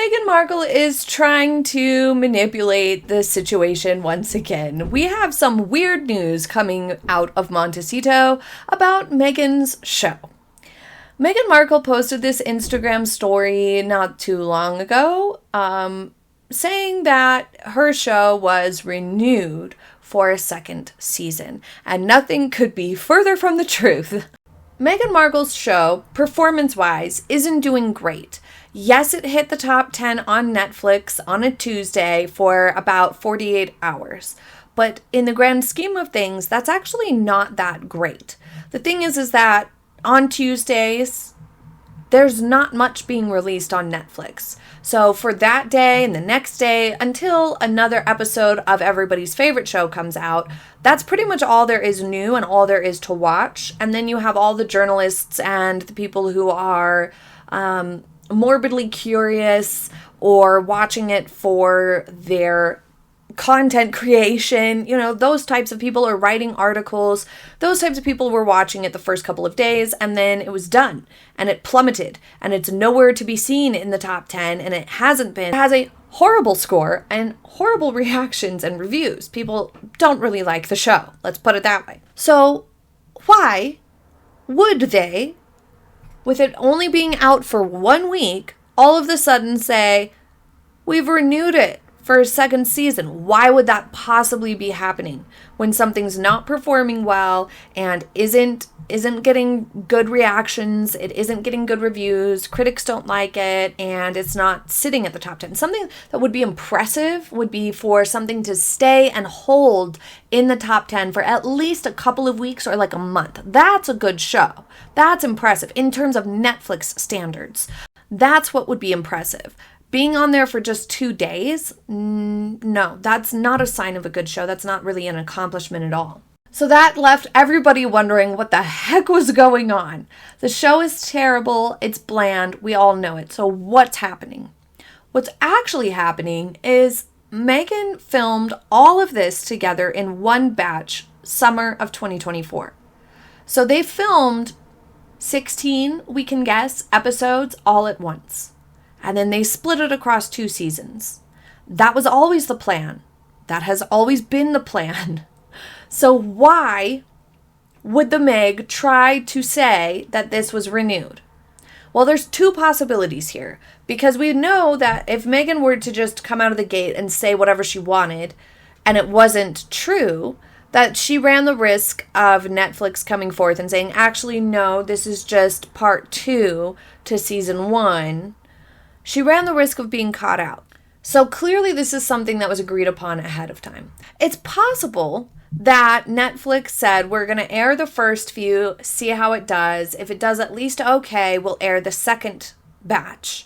Meghan Markle is trying to manipulate the situation once again. We have some weird news coming out of Montecito about Meghan's show. Meghan Markle posted this Instagram story not too long ago, saying that her show was renewed for a second season, and nothing could be further from the truth. Meghan Markle's show, performance-wise, isn't doing great. Yes, it hit the top 10 on Netflix on a Tuesday for about 48 hours. But in the grand scheme of things, that's actually not that great. The thing is that on Tuesdays, there's not much being released on Netflix. So for that day and the next day, until another episode of everybody's favorite show comes out, that's pretty much all there is new and all there is to watch. And then you have all the journalists and the people who are morbidly curious or watching it for their content creation, those types of people are writing articles. Those types of people were watching it the first couple of days, and then it was done, and it plummeted, and it's nowhere to be seen in the top 10, and it hasn't been. It has a horrible score and horrible reactions and reviews. People don't really like the show. Let's put it that way. So why would they, with it only being out for 1 week, all of a sudden say, we've renewed it for a second season? Why would that possibly be happening when something's not performing well and isn't getting good reactions, it isn't getting good reviews, critics don't like it, and it's not sitting at the top 10? Something that would be impressive would be for something to stay and hold in the top 10 for at least a couple of weeks or like a month. That's a good show. That's impressive in terms of Netflix standards. That's what would be impressive. Being on there for just 2 days, no, that's not a sign of a good show. That's not really an accomplishment at all. So that left everybody wondering what the heck was going on. The show is terrible. It's bland. We all know it. So what's happening? What's actually happening is Meghan filmed all of this together in one batch, summer of 2024. So they filmed 16, we can guess, episodes all at once. And then they split it across 2 seasons. That was always the plan. That has always been the plan. So why would the Meg try to say that this was renewed? Well, there's 2 possibilities here. Because we know that if Meghan were to just come out of the gate and say whatever she wanted, and it wasn't true, that she ran the risk of Netflix coming forth and saying, actually, no, this is just part 2 to season 1. She ran the risk of being caught out. So clearly this is something that was agreed upon ahead of time. It's possible that Netflix said, we're going to air the first few, see how it does. If it does at least okay, we'll air the second batch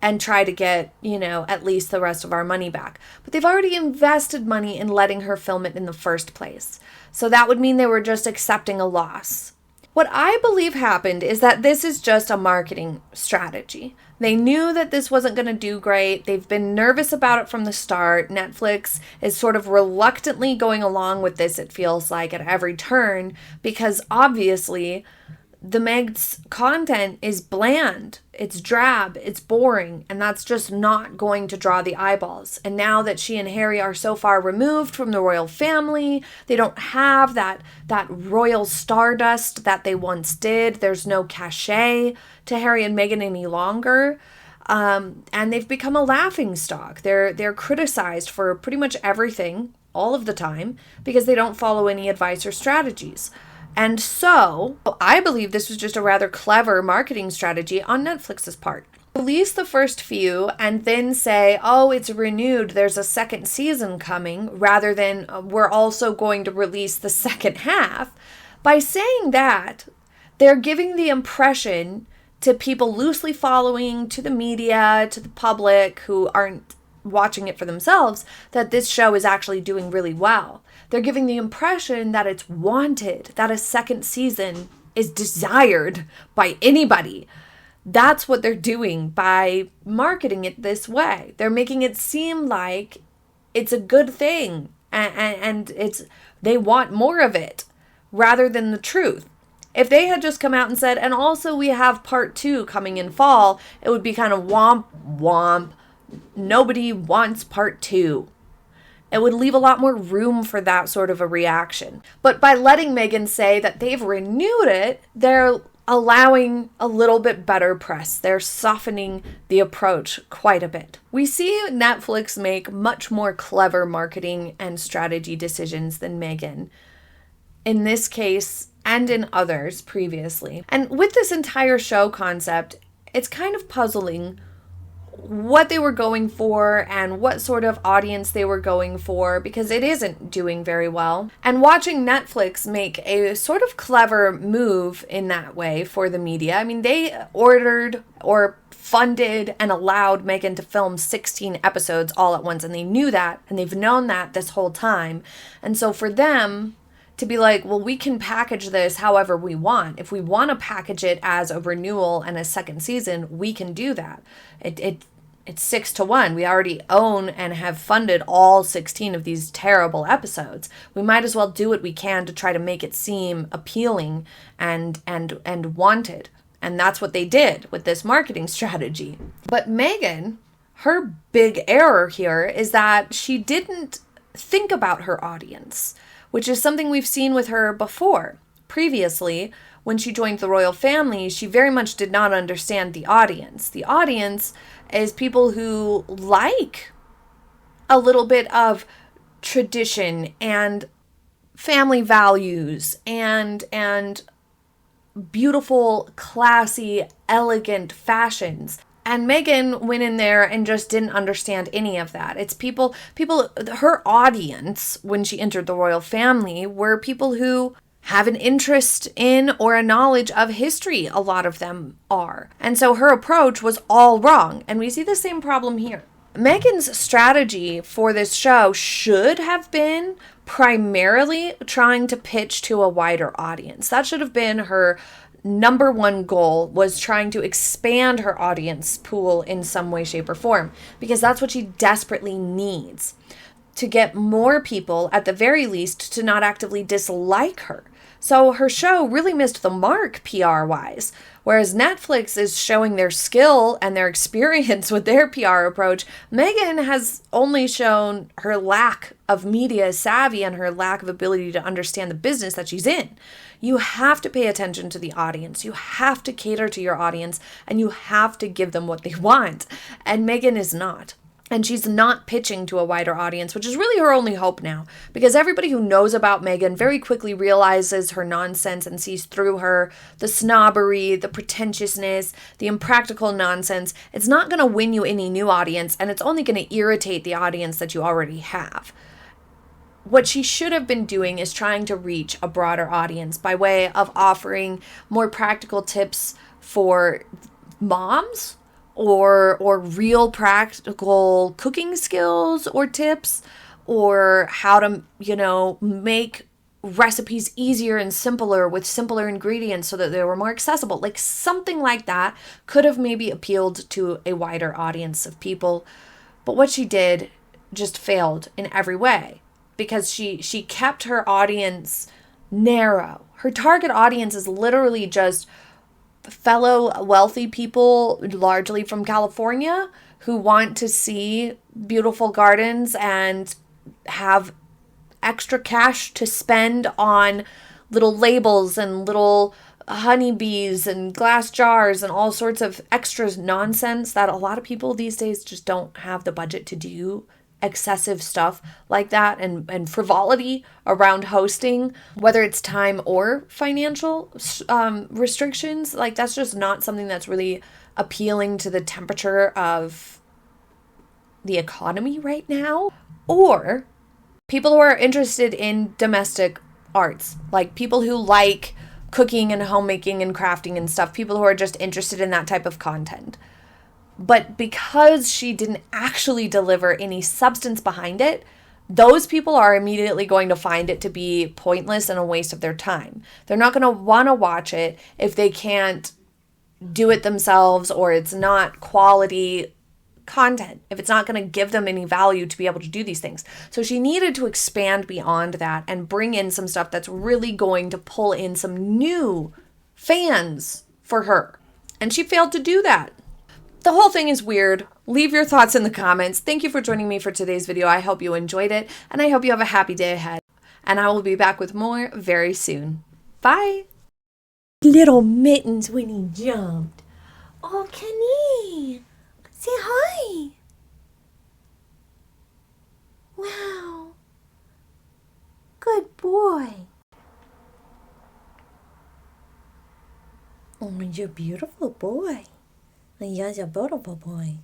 and try to get, at least the rest of our money back. But they've already invested money in letting her film it in the first place. So that would mean they were just accepting a loss. What I believe happened is that this is just a marketing strategy. They knew that this wasn't going to do great. They've been nervous about it from the start. Netflix is sort of reluctantly going along with this, it feels like, at every turn, because obviously the Meg's content is bland, it's drab, it's boring, and that's just not going to draw the eyeballs. And now that she and Harry are so far removed from the royal family, they don't have that royal stardust that they once did. There's no cachet to Harry and Meghan any longer. And they've become a laughingstock. They're criticized for pretty much everything all of the time because they don't follow any advice or strategies. And so I believe this was just a rather clever marketing strategy on Netflix's part. Release the first few and then say, oh, it's renewed, there's a second season coming, rather than we're also going to release the second half. By saying that, they're giving the impression to people loosely following, to the media, to the public who aren't watching it for themselves, that this show is actually doing really well. They're giving the impression that it's wanted, that a second season is desired by anybody. That's what they're doing by marketing it this way. They're making it seem like it's a good thing and they want more of it rather than the truth. If they had just come out and said, and also we have part 2 coming in fall, it would be kind of womp womp. nobody wants part 2. It would leave a lot more room for that sort of a reaction. But by letting Meghan say that they've renewed it, they're allowing a little bit better press. They're softening the approach quite a bit. We see Netflix make much more clever marketing and strategy decisions than Meghan, in this case and in others previously. And with this entire show concept, it's kind of puzzling what they were going for and what sort of audience they were going for, because it isn't doing very well. And watching Netflix make a sort of clever move in that way for the media. I mean, they ordered or funded and allowed Meghan to film 16 episodes all at once, and they knew that, and they've known that this whole time. And so for them to be like, well, we can package this however we want. If we want to package it as a renewal and a second season, we can do that. It's 6-1. We already own and have funded all 16 of these terrible episodes. We might as well do what we can to try to make it seem appealing and wanted. And that's what they did with this marketing strategy. But Meghan, her big error here is that she didn't think about her audience, which is something we've seen with her before. Previously, when she joined the royal family, she very much did not understand the audience. The audience is people who like a little bit of tradition and family values and beautiful, classy, elegant fashions. And Meghan went in there and just didn't understand any of that. It's people, her audience when she entered the royal family were people who have an interest in or a knowledge of history. A lot of them are. And so her approach was all wrong. And we see the same problem here. Meghan's strategy for this show should have been primarily trying to pitch to a wider audience. That should have been her number one goal, was trying to expand her audience pool in some way, shape, or form, because that's what she desperately needs to get more people, at the very least, to not actively dislike her. So her show really missed the mark PR-wise. Whereas Netflix is showing their skill and their experience with their PR approach, Meghan has only shown her lack of media savvy and her lack of ability to understand the business that she's in. You have to pay attention to the audience. You have to cater to your audience, and you have to give them what they want. And Meghan is not. And she's not pitching to a wider audience, which is really her only hope now. Because everybody who knows about Meghan very quickly realizes her nonsense and sees through her. The snobbery, the pretentiousness, the impractical nonsense. It's not going to win you any new audience, and it's only going to irritate the audience that you already have. What she should have been doing is trying to reach a broader audience by way of offering more practical tips for moms, or real practical cooking skills or tips, or how to, make recipes easier and simpler with simpler ingredients so that they were more accessible. Like something like that could have maybe appealed to a wider audience of people. But what she did just failed in every way, because she kept her audience narrow. Her target audience is literally just fellow wealthy people, largely from California, who want to see beautiful gardens and have extra cash to spend on little labels and little honeybees and glass jars and all sorts of extra nonsense that a lot of people these days just don't have the budget to do. Excessive stuff like that and frivolity around hosting, whether it's time or financial restrictions. Like, that's just not something that's really appealing to the temperature of the economy right now. Or people who are interested in domestic arts, like people who like cooking and homemaking and crafting and stuff, people who are just interested in that type of content. But because she didn't actually deliver any substance behind it, those people are immediately going to find it to be pointless and a waste of their time. They're not going to want to watch it if they can't do it themselves, or it's not quality content, if it's not going to give them any value to be able to do these things. So she needed to expand beyond that and bring in some stuff that's really going to pull in some new fans for her. And she failed to do that. The whole thing is weird. Leave your thoughts in the comments. Thank you for joining me for today's video. I hope you enjoyed it, and I hope you have a happy day ahead. And I will be back with more very soon. Bye! Little Mittens when he jumped. Oh, Kenny! Say hi! Wow! Good boy! Oh, you're a beautiful boy. You're a beautiful boy.